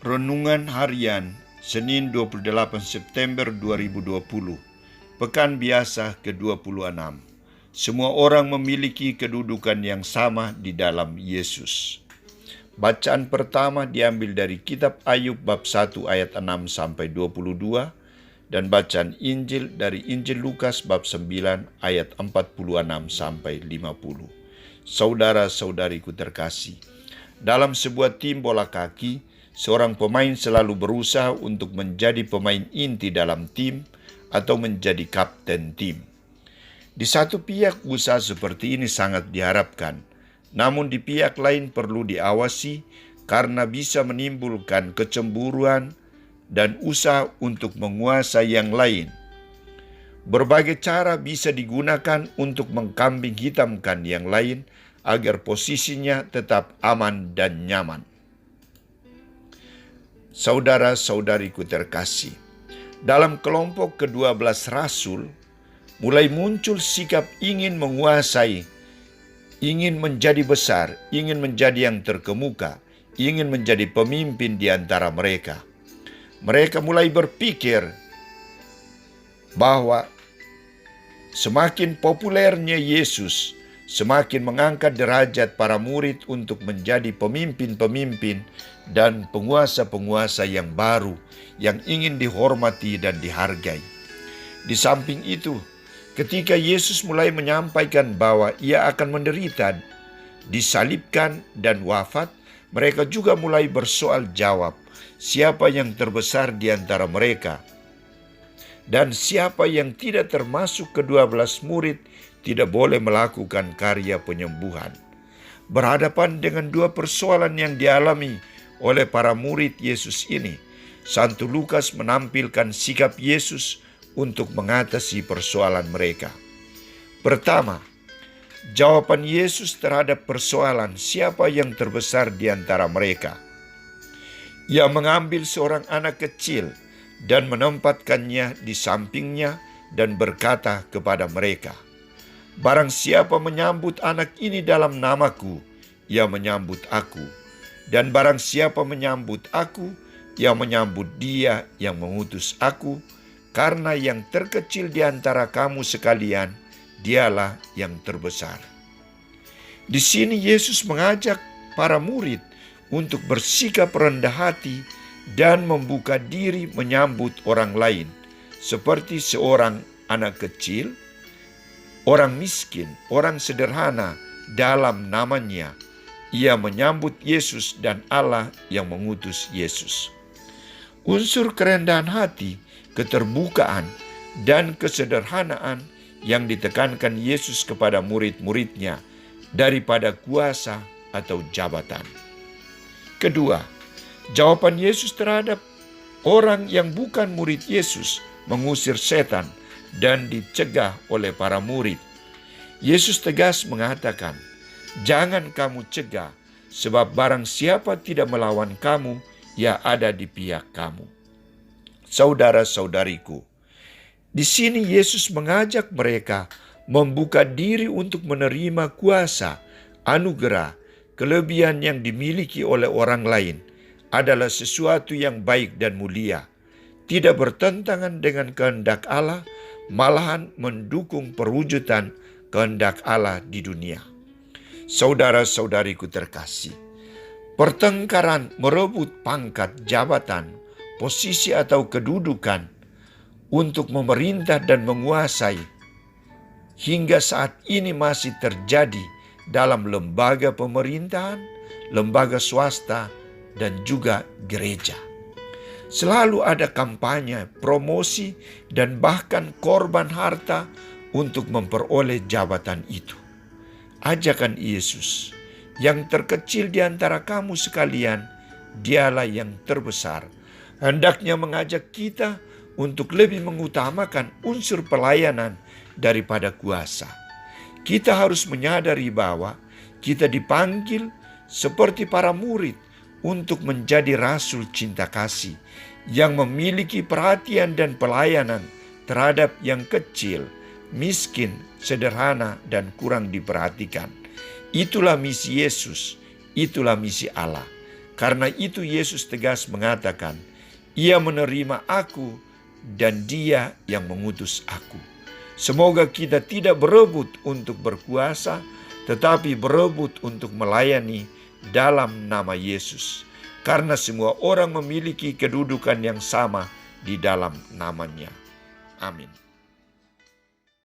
Renungan Harian Senin 28 September 2020. Pekan biasa ke-26. Semua orang memiliki kedudukan yang sama di dalam Yesus. Bacaan pertama diambil dari kitab Ayub bab 1 ayat 6 sampai 22 dan bacaan Injil dari Injil Lukas bab 9 ayat 46 sampai 50. Saudara-saudariku terkasih, dalam sebuah tim bola kaki, seorang pemain selalu berusaha untuk menjadi pemain inti dalam tim atau menjadi kapten tim. Di satu pihak usaha seperti ini sangat diharapkan, namun di pihak lain perlu diawasi karena bisa menimbulkan kecemburuan dan usaha untuk menguasai yang lain. Berbagai cara bisa digunakan untuk mengkambing hitamkan yang lain agar posisinya tetap aman dan nyaman. Saudara-saudariku terkasih, dalam kelompok ke-12 Rasul, mulai muncul sikap ingin menguasai, ingin menjadi besar, ingin menjadi yang terkemuka, ingin menjadi pemimpin di antara mereka. Mereka mulai berpikir bahwa semakin populernya Yesus, semakin mengangkat derajat para murid untuk menjadi pemimpin-pemimpin dan penguasa-penguasa yang baru yang ingin dihormati dan dihargai. Di samping itu, ketika Yesus mulai menyampaikan bahwa ia akan menderita, disalibkan dan wafat, mereka juga mulai bersoal jawab, siapa yang terbesar di antara mereka? Dan siapa yang tidak termasuk ke-12 murid tidak boleh melakukan karya penyembuhan. Berhadapan dengan dua persoalan yang dialami oleh para murid Yesus ini, Santo Lukas menampilkan sikap Yesus untuk mengatasi persoalan mereka. Pertama, jawaban Yesus terhadap persoalan siapa yang terbesar di antara mereka. Ia mengambil seorang anak kecil dan menempatkannya di sampingnya dan berkata kepada mereka, "Barang siapa menyambut anak ini dalam namaku, ia menyambut aku. Dan barang siapa menyambut aku, ia menyambut dia yang mengutus aku. Karena yang terkecil di antara kamu sekalian, dialah yang terbesar." Di sini Yesus mengajak para murid untuk bersikap rendah hati dan membuka diri menyambut orang lain, seperti seorang anak kecil, orang miskin, orang sederhana dalam namanya. Ia menyambut Yesus dan Allah yang mengutus Yesus. Unsur kerendahan hati, keterbukaan, dan kesederhanaan yang ditekankan Yesus kepada murid-muridnya daripada kuasa atau jabatan. Kedua, jawaban Yesus terhadap orang yang bukan murid Yesus mengusir setan dan dicegah oleh para murid. Yesus tegas mengatakan, "Jangan kamu cegah, sebab barang siapa tidak melawan kamu, ia ada di pihak kamu." Saudara-saudariku, di sini Yesus mengajak mereka membuka diri untuk menerima kuasa, anugerah, kelebihan yang dimiliki oleh orang lain adalah sesuatu yang baik dan mulia, tidak bertentangan dengan kehendak Allah, malahan mendukung perwujudan kehendak Allah di dunia. Saudara-saudariku terkasih, pertengkaran merebut pangkat, jabatan, posisi atau kedudukan untuk memerintah dan menguasai hingga saat ini masih terjadi dalam lembaga pemerintahan, lembaga swasta, dan juga gereja. Selalu ada kampanye, promosi, dan bahkan korban harta untuk memperoleh jabatan itu. Ajakan Yesus, yang terkecil di antara kamu sekalian, dialah yang terbesar, hendaknya mengajak kita untuk lebih mengutamakan unsur pelayanan daripada kuasa. Kita harus menyadari bahwa kita dipanggil seperti para murid untuk menjadi rasul cinta kasih yang memiliki perhatian dan pelayanan terhadap yang kecil, miskin, sederhana, dan kurang diperhatikan. Itulah misi Yesus, itulah misi Allah. Karena itu Yesus tegas mengatakan, Ia menerima aku dan Dia yang mengutus aku. Semoga kita tidak berebut untuk berkuasa, tetapi berebut untuk melayani dalam nama Yesus. Karena semua orang memiliki kedudukan yang sama di dalam namanya. Amin.